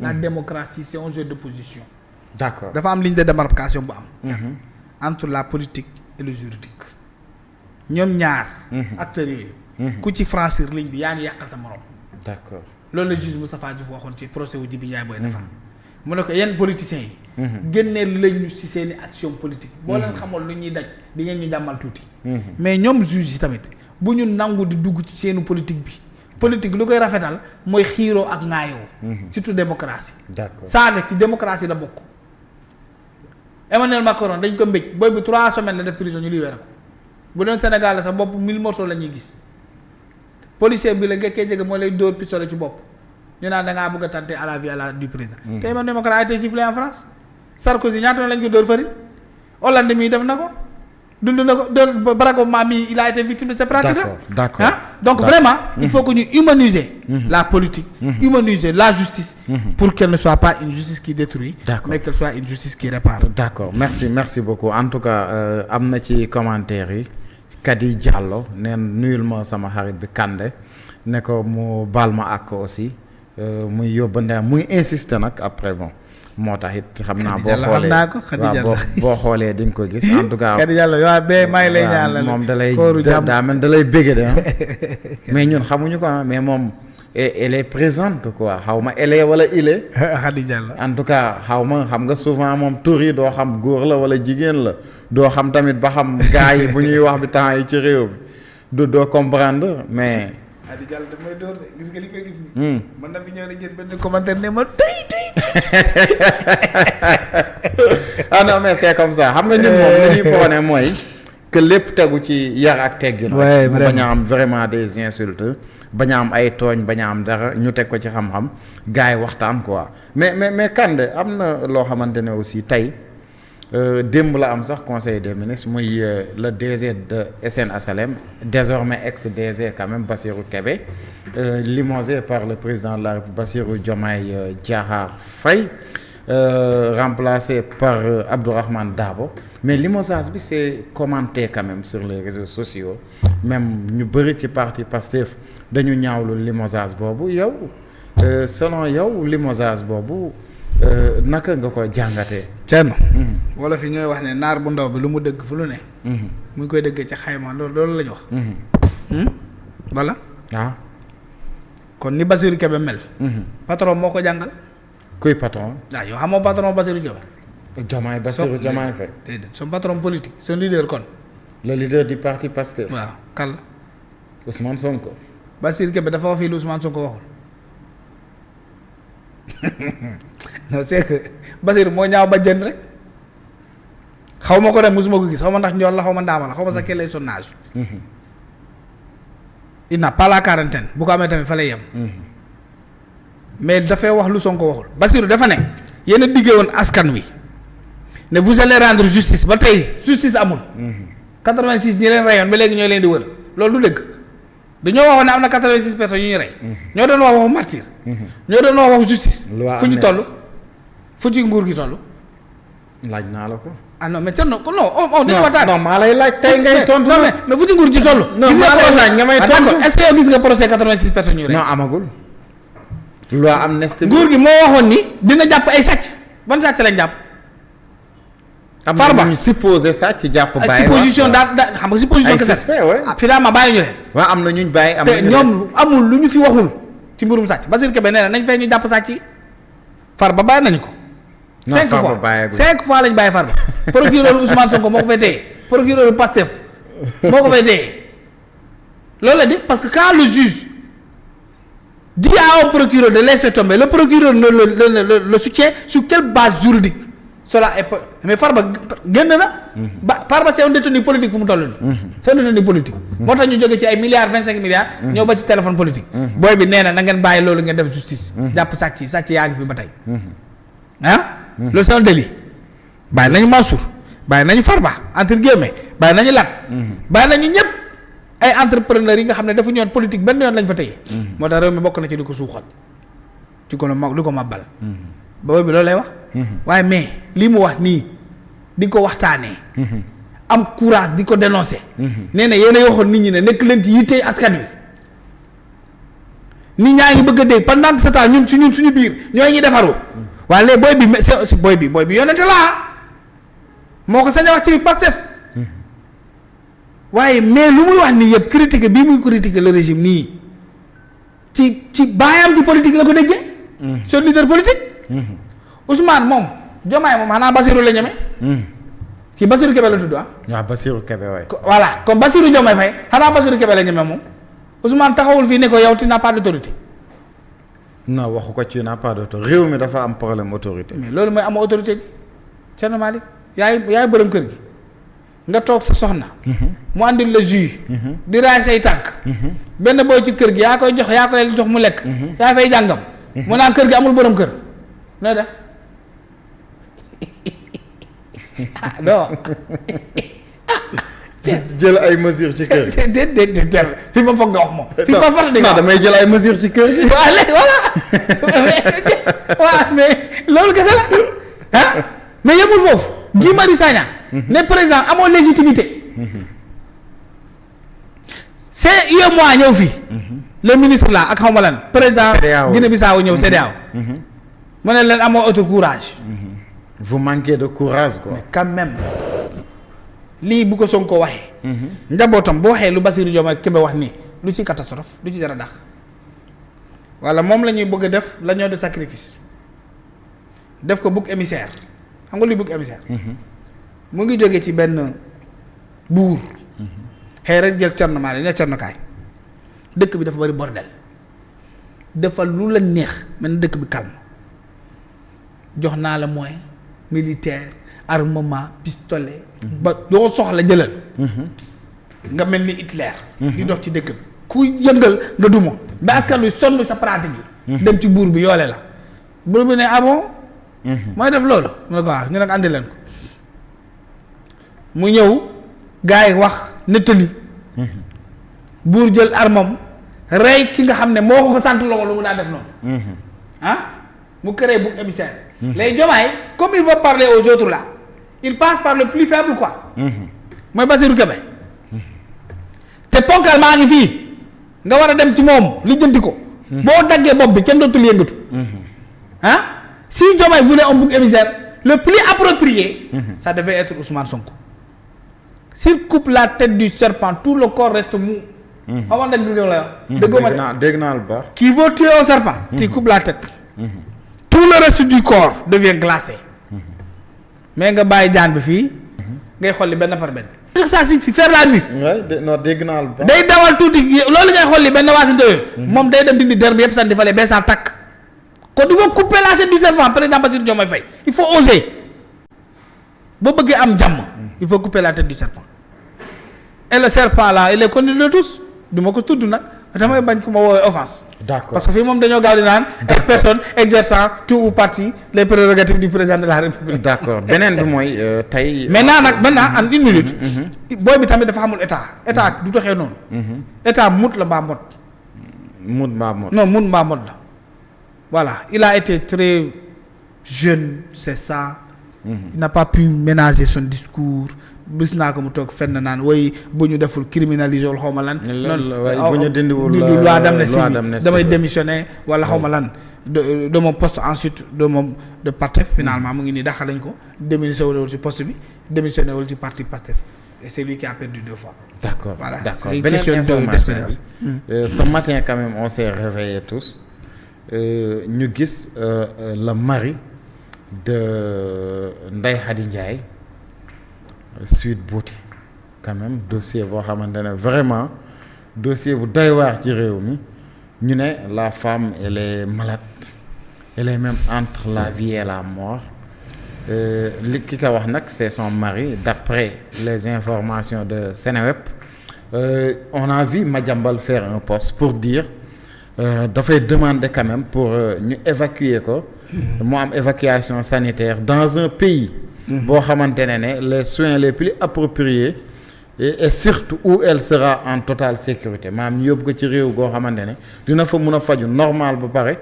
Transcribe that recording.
la démocratie c'est un jeu de position. D'accord. dafa am ligne de démarcation bu am. entre la politique et le juridique. ñoom ñaar. acteurs yooyu. ku ci franchir ligne bi yaa ngi yàqal sa morom. D'accord. loolu la juge Moustapha Diouf waxoon ci procès wu Djibi Ndiaye booy defar. mu ne ko yenn politiciens yi. génneel lañu ci seeni action politique. boo leen xamoon lu ñuy daj di ngeen ñu jàmmal tuuti. mais ñoom juge yi tamit bu ñu nangu di dugg ci seenu politique bi. politique lu koy rafetal mooy xiiroo ak ŋaayoo. surtout démocratie. D'accord. saaga ci démocratie la bokk. Emmanuel Macron dañ ko mbéj booy bi 3 semaines la def prison ñu libéré ko bu doon Sénégal la sa bopp 1000 morceaux la ñuy gis policier bi la ngekkee jege moo lay dóor pistolet ci bopp ñu naan da ngaa bëgg a tenter à la vie à la du président. te Emmanuel Macron a été giflé en France. Sarkozy ñaata yoon lañ ko dóor fari Hollande mii def na ko dund na ko de Barack Obama mii il a été victime de ces pratiques là. D'accord. Donc vraiment il faut que ñu humaniser la politique, humaniser la justice pour qu'elle ne soit pas une justice qui détruit, mais qu'elle soit une justice qui répare. D'accord, merci beaucoup. En tout cas am na ci commentaire yi Kadi Diallo neen nuyul ma sama xarit bi Kande ne ko mu baal ma ak aussi muy yóbbante muy insister nag après bon moo tax it xam naa boo xoolee di nga ko gis en tout cas Kadi Diallo yow bee may lay ñaan moom daa mel da lay bëgg de mais ñun xamuñu ko mais moom elle est présente quoi xaw ma elle est wala il est Kadi Diallo en tout cas xaw ma xam nga souvent moom tur yi doo xam góor la wala jigéen la doo xam tamit ba xam gars yi bu ñuy wax bi temps yi ci réew bi doo comprendre mais Kadi Diallo daf may door de gis nga li koy gis ni mën na fi ñëw na jël benn commentaire ne ma tey ah non mais c'est comme ça xam nga ñun moom li ñuy prôné mooy que lépp tegu ci yar ak teggin rek mu bañ a am vraiment des insultes bañ a am ay tooñ bañ a am dara ñu teg ko ci xam-xam gars yi waxtaan quoi mais Kande am na loo xamante ne aussi tey démb la am sax conseil des ministres muy le DG de SN HLM désormais ex-DG quand même Bassirou Kébé limogé par le président de la République Bassirou Diomaye Diakhar Faye remplacé par Abdourahmane Dabo mais limogeage bi c'est commenté quand même sur les réseaux sociaux même ñu bëri ci parti Pastef dañu ñaawlu limogeage boobu yow selon yow limogeage boobu naka nga ko jàngatee. Thierno. wala fi ñooy wax ne naar bu ndaw bi lu mu dëgg fu lu ne. mu ngi koy dëggee ci xayma loolu la ñu wax. voilà. waaw. kon ni Bassirou Kébé mel. patron moo ko jàngal. kuy patron. waaw yow xamoo patron Bassirou Kébé. Diomaye Bassirou Diomaye Faye. déedéet son patron politique son leader kon. le leader du parti Pastef. waaw kan la. Ousmane Sonko. Bassirou Kébé dafa wax fii lu Ousmane Sonko waxul. non c'est que Bassirou moo ñaaw ba jën rek xaw ma ko dem mosuma ko gis xaw ma ndax njool la xaw ma ndaama la xaw ma sax quel est son âge. il n'a pas la quarantaine bu ko amee tamit fa lay yem. mais dafay wax lu Sonko waxul Bassirou dafa ne yéen a diggee woon askan wi ne vous allez rendre justice ba tey justice amul. 86 ñi leen reyoon ba léegi ñoo leen di wër loolu du dëgg dañoo waxoon ne am na 86 personnes yu ñu rey. ñoo doon wax waxu martyr. ñoo doon wax waxu justice. fu ñu toll fu ci nguur gi toll. laaj naa la ko. ah non mais ca non non dañu waxtaan. non maa lay laaj tey ngay tontu. non mais fu ci nguur gi toll. non maa lay laaj nga may tontu est-ce que yow gis nga procès 86 personnes yu rey. non amagul. loi amnistie. nguur gi moo waxoon ni dina jàpp ay sàcc ban sàcc lañ jàpp. Farba am na ñu supposé sàcc jàpp. bàyyi supposition daa xam nga supposition. ay suspect ouais. finalement bàyyi ñu leen. waaw am na ñu bàyyi am na te ñoom amul lu ñu fi waxul ci mbirum sàcc Bassirou Kébé nee na nañ fay ñu jàpp sàcc yi Farba bàyyi nañu ko. non Farba bàyyi 5 fois lañ bàyyi Farba. procureur Ousmane Sonko moo ko fay téye procureur Pastef moo ko fay téye loolu la di parce que quand le juge dit à un procureur de laisser tomber le procureur le soutient sur quelle base juridique cela est mais Farba génn na. Farba c'est un détenu politique fu mu toll nii. c'est un détenu politique. moo tax ñu jóge ci ay milliards 25 milliards. ñëw ba ci téléphone politique. booy bi nee na ngeen bàyyi loolu ngeen def justice. jàpp sàcc yaa ngi fi ba tey. loolu c'est un délit. bàyyi nañu Mansour bàyyi nañu Farba entre guillemets bàyyi nañu Lat. bàyyi nañu ñëpp ay entrepreneurs yi nga xam ne dafa ñëwoon politique benn yoon lañ fa téye. moo tax réew mi bokk na ci di ko suuxal ci ko mag di ko màbbal. booy bi loolu lay wax. waaye mais li mu wax nii di ko waxtaanee. am courage di ko dénoncer. nee na yéen a waxoon nit ñi ne nekk leen ci yitte askan wi nit ñaa ngi bëgg a dégg pendant ce temps ñun suñu biir ñooy ñi defaru waaye léegi booy bi c'est booy bi yonente laa moo ko sañ a wax ci Pastef waaye mais lu muy wax nii yëpp critiquer bii muy critiquer le régime nii ci baayam ci politique la ko déggee. son leader politique. Ousmane moom Diomaye moom xanaa Bassirou la ñeme. kii Bassirou Kébé la tudd ah. waaw Bassirou Kébé waay. voilà comme Bassirou Diomaye Faye xanaa Bassirou Kébé la ñeme moom Ousmane taxawul fii ne ko yow tu n'as pas d'autorité. non waxu ko ci n'a pas d'autorité réew mi dafa am problème autorité. mais loolu mooy am autorité bi Thierno Malick yaay borom kër gi nga toog sa soxna. mu andil la jus. di raay say tànk. benn booy ci kër gi yaa koy jox mu lekk. yaa fay jàngam. mu naan kër gi amul borom kër. nooy def ah non. jël ay mesures ci kër gi. déedéet fii moom foog nga wax moom. fii ba fàttali non damay jël ay mesures ci kër gi. waaw léegi voilà waaw mais loolu kese la ah mais yemul foofu. Guy Marius Sagna. ne président amoo légitimité. c'est UEMOA ñëw fii. le ministre là ak xawma lan. président Guinée-Bissau ñëw CEDEAO. mu ne leen amoo auto courage. vous manquez de courage quoi. mais quand même lii bu ko Sonko waxee. njabootam boo waxee lu Bassirou Diomaye Kébé wax nii lu ci catastrophe lu ci dara dax wala moom la ñuy bëgg a def l'agneau de sacrifice def ko bouc émissaire xam nga luy bouc émissaire. mu ngi jógee ci benn buur. xëy rek jël cornement ne cornokaay dëkk bi dafa bari bordel defal lu la neex mel na dëkk bi calme jox naa la moyen militaire armement pistolet. ba doo soxla jëlal. nga mel ni Hitler. di dox ci dëkk bi ku yëngal nga duma ba askan wi sonn sa pratique yi. dem ci buur bi yoole la buur bi ne ah bon. mooy def loolu mu ne ko waaw ñu ne ko andi leen ko mu ñëw gars yi wax nettali. buur jël armam rey ki nga xam ne moo ko sant loxo lu mu daa def noonu. ah mu créé bouc émissaire. léegi Diomaye comme il va parler aux autres là il passe par le plus faible quoi. mooy Bassirou Kébé. te ponkal maa ngi fii nga war a dem ci moom lijjanti ko. boo daggee bopp bi kenn dootul yëngatu. ah si Diomaye voulait un bouc émissaire le plus approprié. ça devait être Ousmane Sonko. s'il coupe la tête du serpent tout le corps reste mou. xamoon na dëgg la dégg naa lu baax. qui veut tuer un serpent. tu coupes la tête. tout le reste du corps devient glacé. mais nga bàyyi jaan bi fii. ngay xolli benn par benn. ça signifie faire la nuit. non dégg naa lu baax. day dawal tuuti loolu ngay xolli benn waasinte yooyu. moom day dem dindi der bi yëpp sànni fale ba saa takk. kon il faut couper la tête du serpent président Bassirou Diomaye Faye il faut oser. boo bëggee am jàmm. il faut couper la tête du serpent. et le serpent là il est connu de tous du ma ko tudd nag damay bañ ku ma woowee offense. d'accord parce que fii moom dañoo gaaw di naan. ay personne exerçant tout ou partie les prérogatives du président de la république. d'accord beneen bi mooy tey. maintenant en une minute. booy bi tamit dafa xamul état du doxee noonu. état mut la mbaa mot. mut mbaa mot. non mut mbaa mot la. voilà il a été très jeune c'est ça. il n'a pas pu ménager son discours. bis naa ko mu toog fenn naan way bu ñu deful criminaliser wul xaw ma lan. noonu bu ñu dindiwul loi d'amnistie damay démissionner wala xaw ma lan de mon poste ensuite de Pastef finalement mu ngi nii daxa lañ ko démissionné wul ci poste bi démissionné wul ci parti Pastef et c'est lui qui a perdu 2 fois. d'accord voilà d'accord c'est une question d'expérience. Ce matin quand même on s'est réveillés tous ñu gis le mari de Ndeye Khady Ndiaye. Sweet Beauté quand même dossier boo xamante ne vraiment dossier bu doy waar ci réew mi ñu ne la femme elle est malade elle est même entre la vie et la mort li ki ko wax nag c'est son mari d'après les informations de Seneweb on a vu Madiambal faire un post pour dire dafay demander quand même pour ñu évacuer ko mu am évacuation sanitaire dans un pays boo xamante ne les soins les plus appropriés et surtout où elle sera en totale sécurité maanaam ñu yóbbu ko ci réew goo xamante ne dina fa mun a faju normal ba pare